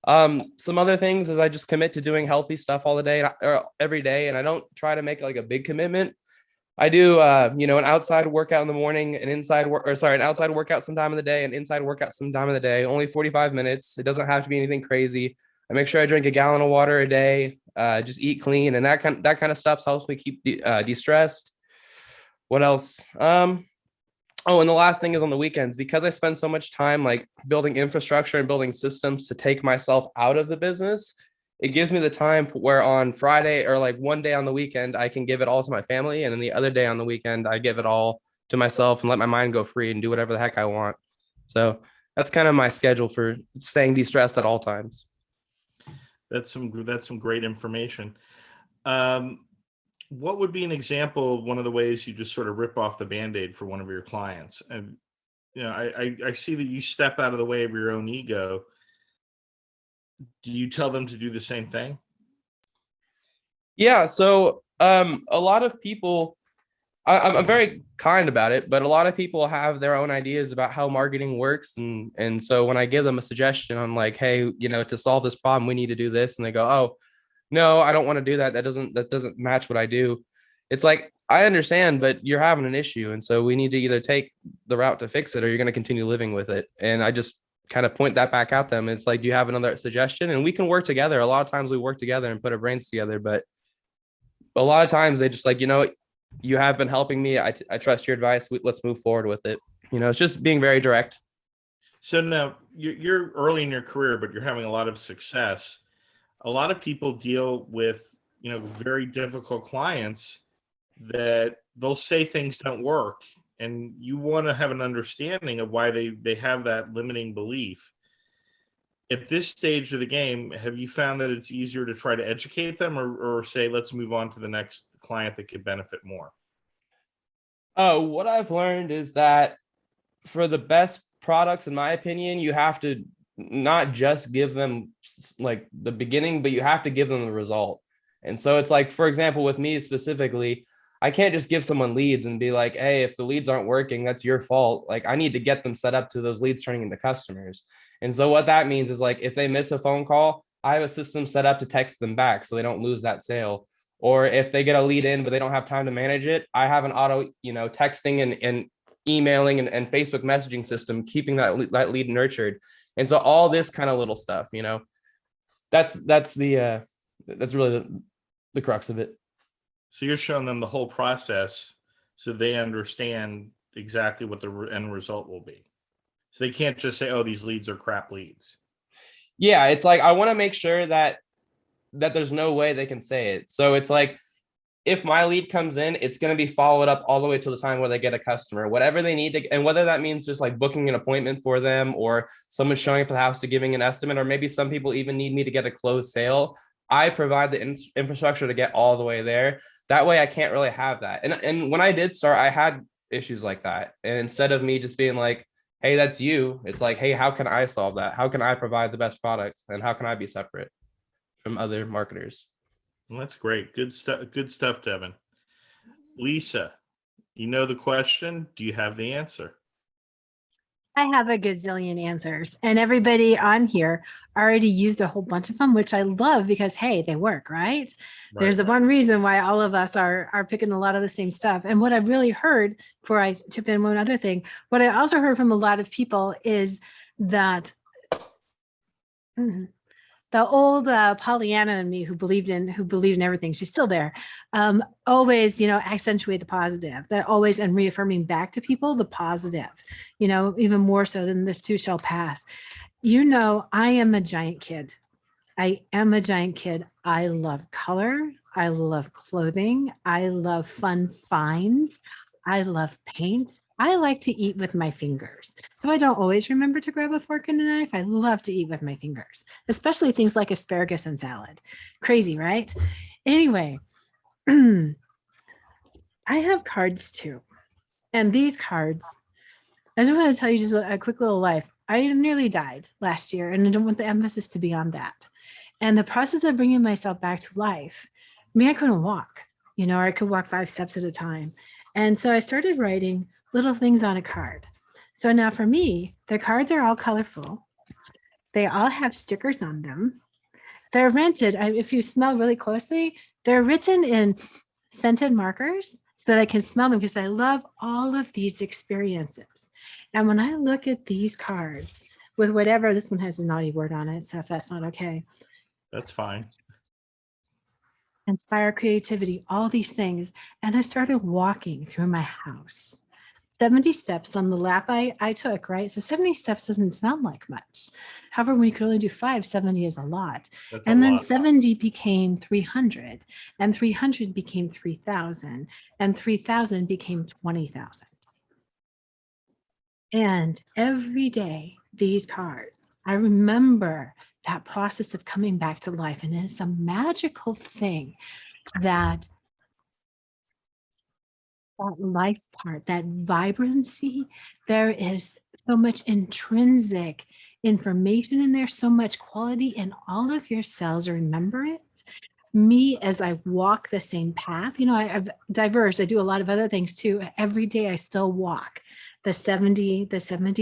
Some other things is I just commit to doing healthy stuff all the day or every day. And I don't try to make like a big commitment. I do, an outside workout in the morning, an outside workout sometime in the day, an inside workout sometime in the day, only 45 minutes. It doesn't have to be anything crazy. I make sure I drink a gallon of water a day, just eat clean, and that kind of stuff helps me keep de-stressed. What else? Oh, and the last thing is on the weekends, because I spend so much time like building infrastructure and building systems to take myself out of the business. It gives me the time where on Friday or like one day on the weekend, I can give it all to my family. And then the other day on the weekend, I give it all to myself and let my mind go free and do whatever the heck I want. So that's kind of my schedule for staying de-stressed at all times. That's some great information. What would be an example of one of the ways you just sort of rip off the Band-Aid for one of your clients? And I see that you step out of the way of your own ego. Do you tell them to do the same thing? Yeah. So a lot of people, I'm very kind about it, but a lot of people have their own ideas about how marketing works. And so when I give them a suggestion on like, hey, to solve this problem, we need to do this. And they go, oh, no, I don't want to do that. That doesn't match what I do. It's like, I understand, but you're having an issue. And so we need to either take the route to fix it, or you're going to continue living with it. And I just kind of point that back at them. It's like, do you have another suggestion? And we can work together. A lot of times we work together and put our brains together, but a lot of times they just like, you have been helping me. I trust your advice. Let's move forward with it. It's just being very direct. So now you're early in your career, but you're having a lot of success. A lot of people deal with, very difficult clients that they'll say things don't work, and you want to have an understanding of why they have that limiting belief. At this stage of the game, have you found that it's easier to try to educate them or say, let's move on to the next client that could benefit more? What I've learned is that for the best products, in my opinion, you have to not just give them like the beginning, but you have to give them the result. And so it's like, for example, with me specifically, I can't just give someone leads and be like, hey, if the leads aren't working, that's your fault. Like, I need to get them set up to those leads turning into customers. And so what that means is like, if they miss a phone call, I have a system set up to text them back so they don't lose that sale. Or if they get a lead in, but they don't have time to manage it, I have an auto, texting and emailing and Facebook messaging system, keeping that lead nurtured. And so all this kind of little stuff, that's really the crux of it. So you're showing them the whole process so they understand exactly what the end result will be. So they can't just say, oh, these leads are crap leads. Yeah, it's like, I want to make sure that there's no way they can say it. So it's like, if my lead comes in, it's going to be followed up all the way to the time where they get a customer, whatever they need to, and whether that means just like booking an appointment for them, or someone showing up at the house to giving an estimate, or maybe some people even need me to get a closed sale. I provide the infrastructure to get all the way there. That way I can't really have that. And when I did start, I had issues like that. And instead of me just being like, hey, that's you, it's like, hey, how can I solve that? How can I provide the best product? And how can I be separate from other marketers? Well, that's great. Good stuff, Devin. Lisa, you know the question. Do you have the answer? I have a gazillion answers, and everybody on here already used a whole bunch of them, which I love because, hey, they work, right? There's the one reason why all of us are picking a lot of the same stuff. And what I've really heard, before I chip in one other thing, what I also heard from a lot of people is that the old Pollyanna in me who believed in everything. She's still there. Always, accentuate the positive. That always, and reaffirming back to people the positive. Even more so than this too shall pass. I am a giant kid. I am a giant kid. I love color. I love clothing. I love fun finds. I love paints. I like to eat with my fingers. So I don't always remember to grab a fork and a knife. I love to eat with my fingers, especially things like asparagus and salad. Crazy, right? Anyway, I have cards too. And these cards, I just want to tell you just a quick little life. I nearly died last year, and I don't want the emphasis to be on that. And the process of bringing myself back to life, I couldn't walk, or I could walk 5 steps at a time. And so I started writing little things on a card. So now for me, the cards are all colorful. They all have stickers on them. They're rented. If you smell really closely, they're written in scented markers so that I can smell them because I love all of these experiences. And when I look at these cards with whatever, this one has a naughty word on it, so if that's not okay. That's fine. Inspire creativity, all these things. And I started walking through my house. 70 steps on the lap I took, right? So 70 steps doesn't sound like much. However, when you could only do 5, 70 is a lot. That's And a then lot. 70 became 300, and 300 became 3,000, and 3,000 became 20,000. And every day, these cards, I remember that process of coming back to life. And it's a magical thing that life part, that vibrancy, there is so much intrinsic information in there, so much quality, and all of your cells remember it. Me, as I walk the same path, I've diverged. I do a lot of other things too. Every day I still walk the 70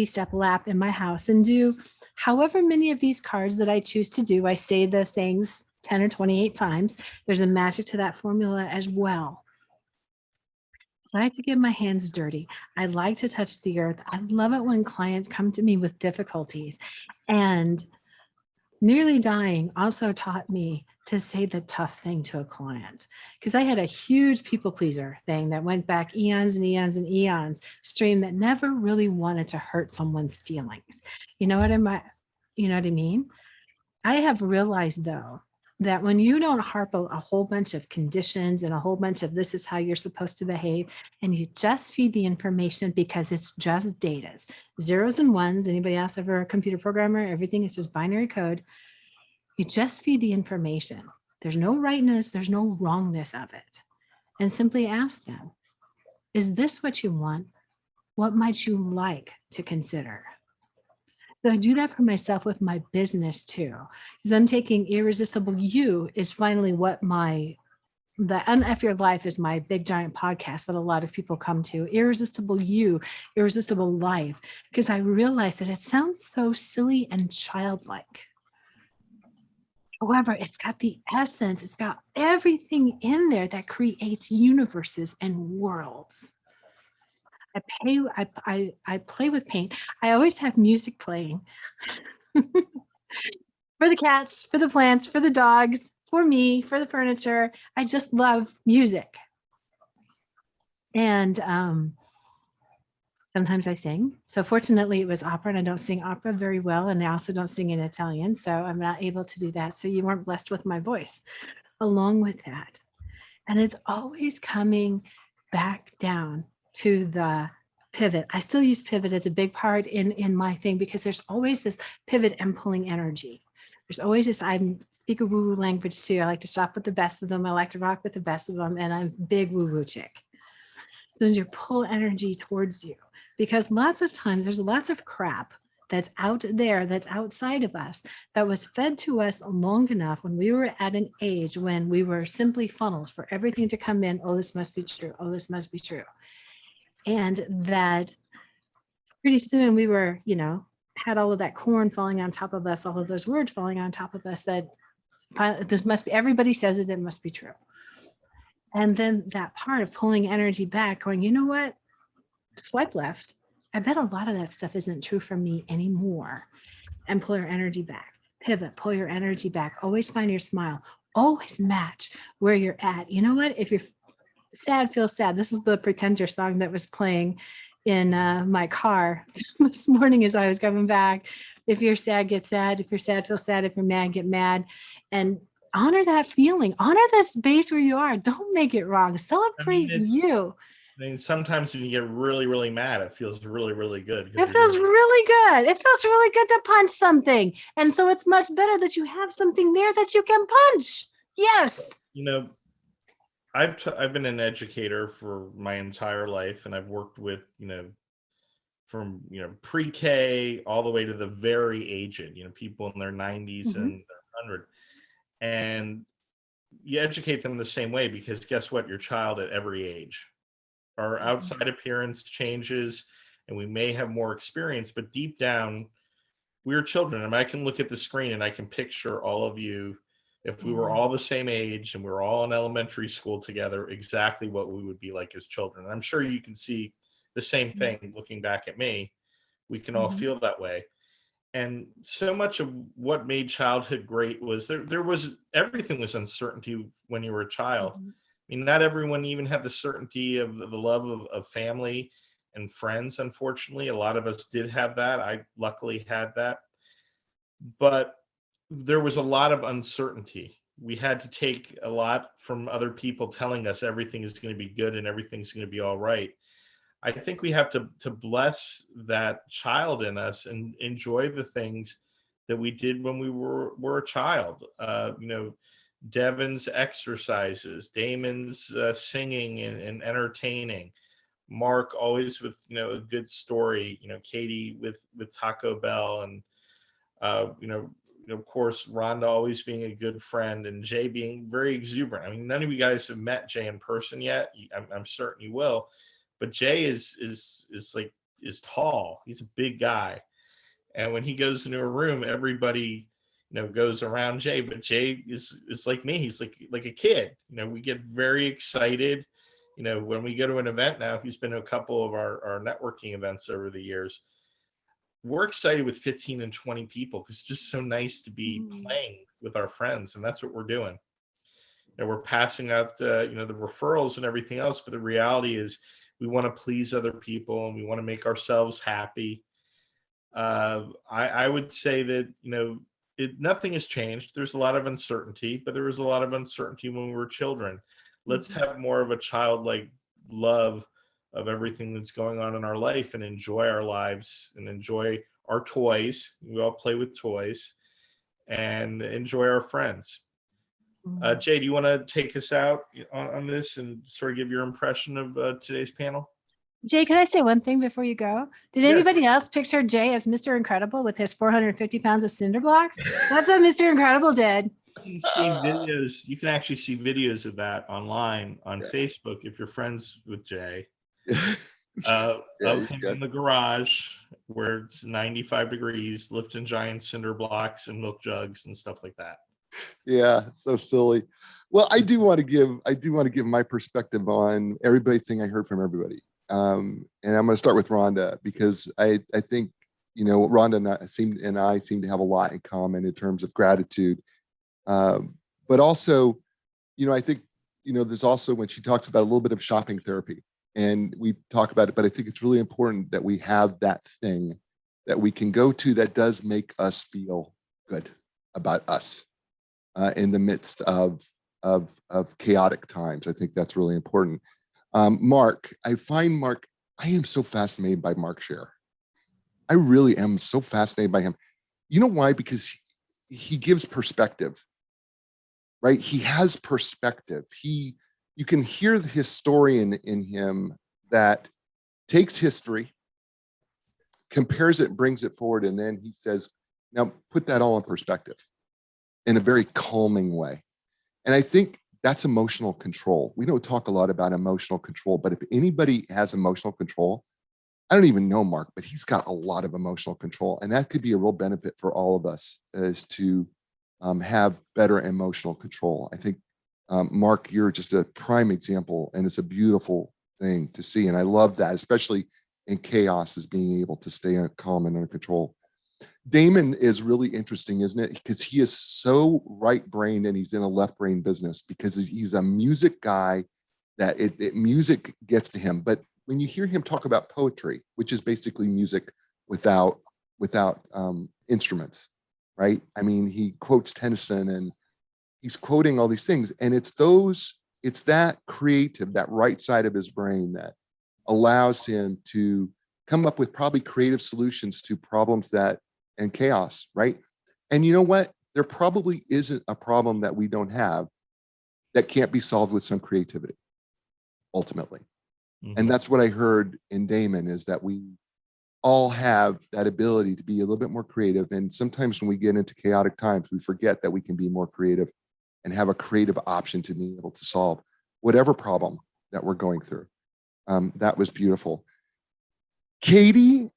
step lap in my house and do however many of these cards that I choose to do. I say the sayings 10 or 28 times. There's a magic to that formula as well. I like to get my hands dirty. I like to touch the earth. I love it when clients come to me with difficulties. And nearly dying also taught me to say the tough thing to a client, because I had a huge people pleaser thing that went back eons and eons and eons, stream that never really wanted to hurt someone's feelings. You know what I mean? I have realized though, that when you don't harp a whole bunch of conditions and a whole bunch of this is how you're supposed to behave, and you just feed the information because it's just data, zeros and ones. Anybody else ever a computer programmer? Everything is just binary code. You just feed the information. There's no rightness, there's no wrongness of it. And simply ask them, is this what you want? What might you like to consider? So I do that for myself with my business too, because I'm taking Irresistible You is finally what the Unf Your Life is my big giant podcast that a lot of people come to. Irresistible You, Irresistible Life, because I realized that it sounds so silly and childlike. However, it's got the essence, it's got everything in there that creates universes and worlds. I play with paint. I always have music playing for the cats, for the plants, for the dogs, for me, for the furniture. I just love music. And sometimes I sing. So fortunately it was opera, and I don't sing opera very well. And I also don't sing in Italian. So I'm not able to do that. So you weren't blessed with my voice along with that. And it's always coming back down to the pivot. I still use pivot as a big part in my thing, because there's always this pivot and pulling energy. There's always this, I speak a woo-woo language too. I like to shop with the best of them. I like to rock with the best of them. And I'm a big woo-woo chick. So as you pull energy towards you, because lots of times there's lots of crap that's out there, that's outside of us, that was fed to us long enough when we were at an age when we were simply funnels for everything to come in. Oh, this must be true. Oh, this must be true. And that pretty soon we were, had all of that corn falling on top of us, all of those words falling on top of us, that this must be, everybody says it, it must be true. And then that part of pulling energy back, going, you know what? Swipe left. I bet a lot of that stuff isn't true for me anymore. And pull our energy back. pivot, pull your energy back, always find your smile, always match where you're at. You know what? If you're sad, feel sad. This is the Pretender song that was playing in my car this morning as I was coming back. If you're sad, get sad. If you're sad, feel sad. If you're mad, get mad. And honor that feeling. Honor the space where you are. Don't make it wrong. Celebrate you. I mean, sometimes when you get really, really mad, it feels really, really good. It feels really good. It feels really good to punch something. And so it's much better that you have something there that you can punch. Yes. You know, I've been an educator for my entire life, and I've worked with, from, pre-K all the way to the very aged, people in their 90s and their 100. And you educate them the same way, because guess what? Your child at every age. Our outside appearance changes, and we may have more experience, but deep down, we're children. And I can look at the screen and I can picture all of you, if we were all the same age and we were all in elementary school together, exactly what we would be like as children. And I'm sure you can see the same thing looking back at me. We can all feel that way. And so much of what made childhood great was there was everything was uncertainty when you were a child. I mean, not everyone even had the certainty of the love of family and friends. Unfortunately, a lot of us did have that. I luckily had that. But there was a lot of uncertainty. We had to take a lot from other people telling us everything is going to be good and everything's going to be all right. I think we have to bless that child in us and enjoy the things that we did when we were a child. Devin's exercises, Damon's singing and entertaining, Mark always with a good story, Katie with Taco Bell, and of course Rhonda always being a good friend, and Jay being very exuberant. I mean, none of you guys have met Jay in person yet. I'm certain you will, but Jay is tall. He's a big guy, and when he goes into a room, everybody goes around Jay. But Jay is like me. He's like a kid. We get very excited. When we go to an event now, he's been to a couple of our networking events over the years. We're excited with 15 and 20 people because it's just so nice to be playing with our friends, and that's what we're doing. We're passing out the referrals and everything else, but the reality is we want to please other people and we want to make ourselves happy. I would say that nothing has changed. There's a lot of uncertainty, but there was a lot of uncertainty when we were children. Let's have more of a childlike love of everything that's going on in our life and enjoy our lives and enjoy our toys. We all play with toys and enjoy our friends. Jay, do you want to take us out on this and sort of give your impression of today's panel? Jay, can I say one thing before you go? Did anybody else picture Jay as Mr. Incredible with his 450 pounds of cinder blocks? That's what Mr. Incredible did. You can see videos. You can actually see videos of that online on Facebook if you're friends with Jay. Of him in the garage where it's 95 degrees, lifting giant cinder blocks and milk jugs and stuff like that. Yeah, so silly. Well, I do want to give my perspective on everything I heard from everybody. And I'm going to start with Rhonda because I think Rhonda and I seem to have a lot in common in terms of gratitude. But also, I think there's also when she talks about a little bit of shopping therapy, and we talk about it, but I think it's really important that we have that thing that we can go to that does make us feel good about us in the midst of chaotic times. I think that's really important. Mark, I am so fascinated by Mark Sher. I really am so fascinated by him. You know why? Because he gives perspective, right? He has perspective. You can hear the historian in him that takes history, compares it, brings it forward, and then he says, now put that all in perspective in a very calming way. And I think that's emotional control. We don't talk a lot about emotional control, but if anybody has emotional control, I don't even know Mark, but he's got a lot of emotional control. And that could be a real benefit for all of us, is to have better emotional control. I think, Mark, you're just a prime example, and it's a beautiful thing to see. And I love that, especially in chaos, is being able to stay calm and under control. Damon is really interesting, isn't it? Because he is so right-brained and he's in a left-brain business because he's a music guy that music gets to him. But when you hear him talk about poetry, which is basically music without instruments, right? I mean, he quotes Tennyson and he's quoting all these things, and it's that creative, that right side of his brain that allows him to come up with probably creative solutions to problems and chaos, right? And you know what? There probably isn't a problem that we don't have that can't be solved with some creativity, ultimately. And that's what I heard in Damon, is that we all have that ability to be a little bit more creative. And sometimes when we get into chaotic times, we forget that we can be more creative and have a creative option to be able to solve whatever problem that we're going through. That was beautiful. Katie,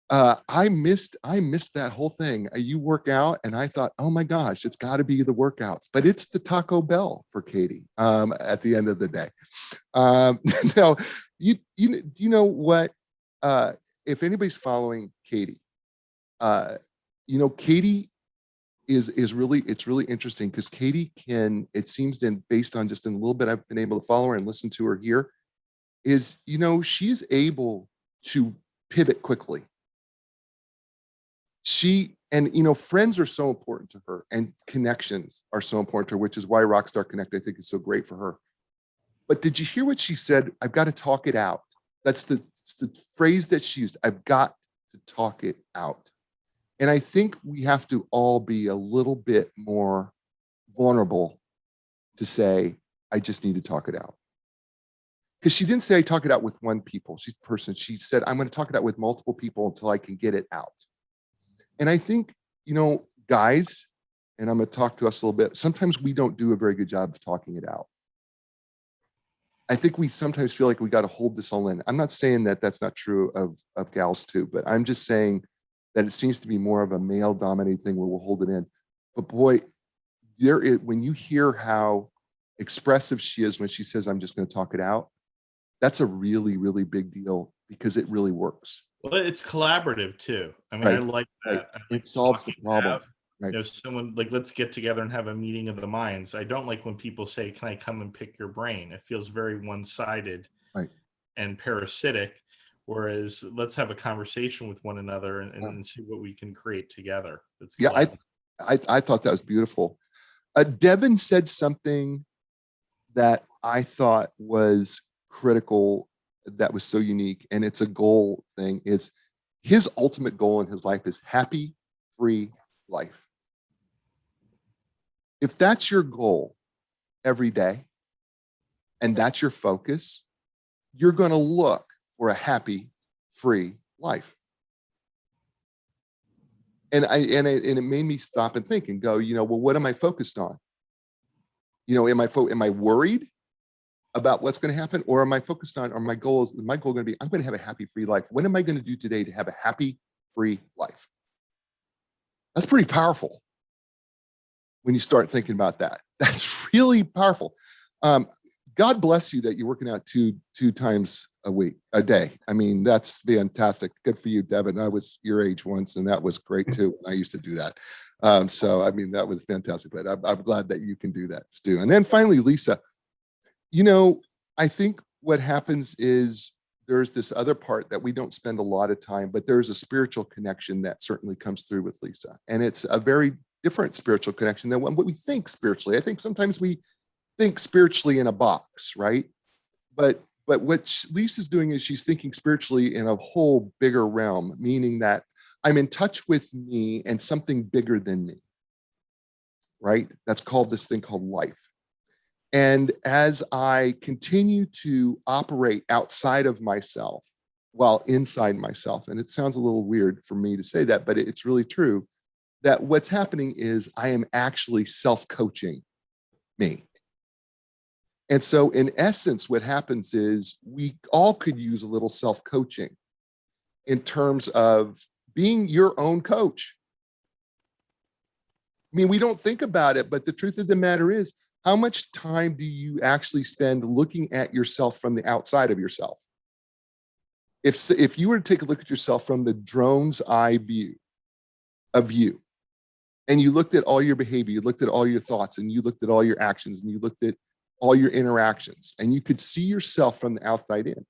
I missed that whole thing. You work out, and I thought, oh my gosh, it's got to be the workouts, but it's the Taco Bell for Katie at the end of the day. Now, you know what? If anybody's following Katie, Katie is really, it's really interesting because Katie can, it seems, then based on just in a little bit I've been able to follow her and listen to her here, is she's able to pivot quickly. Friends are so important to her, and connections are so important to her, which is why Rockstar Connect, I think, is so great for her. But did you hear what she said? I've got to talk it out. That's the phrase that she used. I've got to talk it out. And I think we have to all be a little bit more vulnerable to say, I just need to talk it out. Because she didn't say I talk it out with one person. She said, I'm going to talk it out with multiple people until I can get it out. And I think, guys, and I'm going to talk to us a little bit, sometimes we don't do a very good job of talking it out. I think we sometimes feel like we got to hold this all in. I'm not saying that that's not true of gals too, but I'm just saying that it seems to be more of a male dominated thing where we'll hold it in. But boy, when you hear how expressive she is when she says, I'm just going to talk it out, that's a really, really big deal because it really works. Well, it's collaborative too. I mean, Right. I like that. Right. I like It solves the talking problem. out. Right. Someone like, let's get together and have a meeting of the minds. I don't like when people say, can I come and pick your brain? It feels very one-sided, right, and parasitic. Whereas let's have a conversation with one another and see what we can create together. That's I thought that was beautiful. Devin said something that I thought was critical, that was so unique, and it's a goal thing. Is his ultimate goal in his life is happy, free life. If that's your goal every day and that's your focus, you're going to look for a happy, free life. And it made me stop and think and go, well, what am I focused on? Am I worried about what's going to happen, or am I focused on, my goal going to be, I'm going to have a happy, free life. What am I going to do today to have a happy, free life? That's pretty powerful when you start thinking about that. That's really powerful. God bless you that you're working out two times a day. I mean, that's fantastic. Good for you, Devin. I was your age once, and that was great too. I used to do that. So, I mean, that was fantastic, but I'm glad that you can do that, Stu. And then finally, Lisa, I think what happens is there's this other part that we don't spend a lot of time, but there's a spiritual connection that certainly comes through with Lisa. And it's a very different spiritual connection than what we think spiritually. I think sometimes we think spiritually in a box, right? But what Lisa's doing is she's thinking spiritually in a whole bigger realm, meaning that I'm in touch with me and something bigger than me, right? That's called this thing called life. And as I continue to operate outside of myself while inside myself, and it sounds a little weird for me to say that, but it's really true, that what's happening is I am actually self-coaching me. And so in essence, what happens is we all could use a little self-coaching in terms of being your own coach. I mean, we don't think about it, but the truth of the matter is, how much time do you actually spend looking at yourself from the outside of yourself? If you were to take a look at yourself from the drone's eye view, of you, and you looked at all your behavior, you looked at all your thoughts, and you looked at all your actions, and you looked at all your interactions, and you could see yourself from the outside in,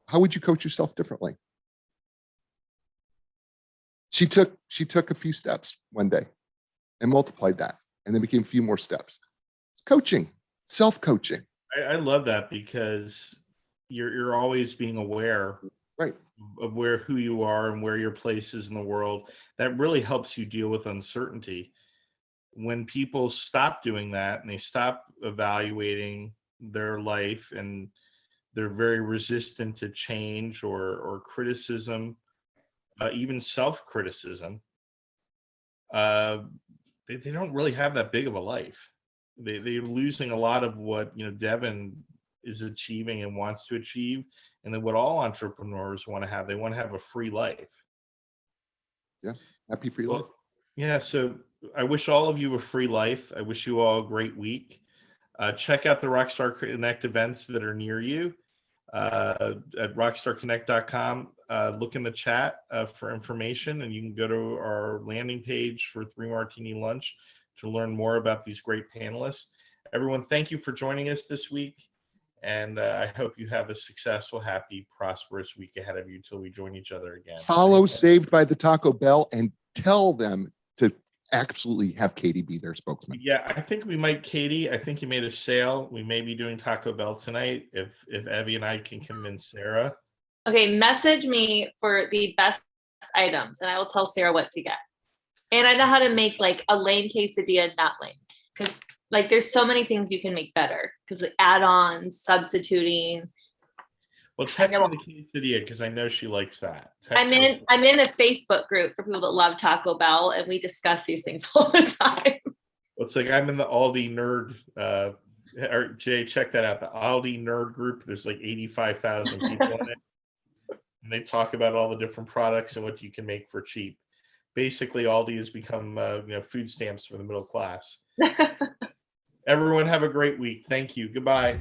how would you coach yourself differently? She took a few steps one day and multiplied that, and then became a few more steps. It's coaching, self-coaching. I love that, because you're always being aware, right, of who you are and where your place is in the world. That really helps you deal with uncertainty. When people stop doing that and they stop evaluating their life, and they're very resistant to change or criticism, even self-criticism, they don't really have that big of a life. They're losing a lot of what Devin is achieving and wants to achieve, and then what all entrepreneurs want to have. They want to have a free life. Yeah, happy free life. Yeah, so I wish all of you a free life. I wish you all a great week. Check out the Rockstar Connect events that are near you at rockstarconnect.com. Look in the chat for information, and you can go to our landing page for 3 Martini Lunch to learn more about these great panelists. Everyone, thank you for joining us this week, and I hope you have a successful, happy, prosperous week ahead of you till we join each other again. Follow Saved by the Taco Bell and tell them to absolutely have Katie be their spokesman. Yeah, I think we might, Katie. I think you made a sale. We may be doing Taco Bell tonight if Evie and I can convince Sarah. Okay, message me for the best items, and I will tell Sarah what to get. And I know how to make like a lame quesadilla not lame, because like there's so many things you can make better, because the add-ons, substituting. Well, text me the quesadilla, because I know she likes that. I'm in a Facebook group for people that love Taco Bell, and we discuss these things all the time. Well, it's like I'm in the Aldi nerd. Or Jay, check that out. The Aldi nerd group. There's like 85,000 people in it, and they talk about all the different products and what you can make for cheap. Basically, Aldi has become food stamps for the middle class. Everyone have a great week. Thank you. Goodbye.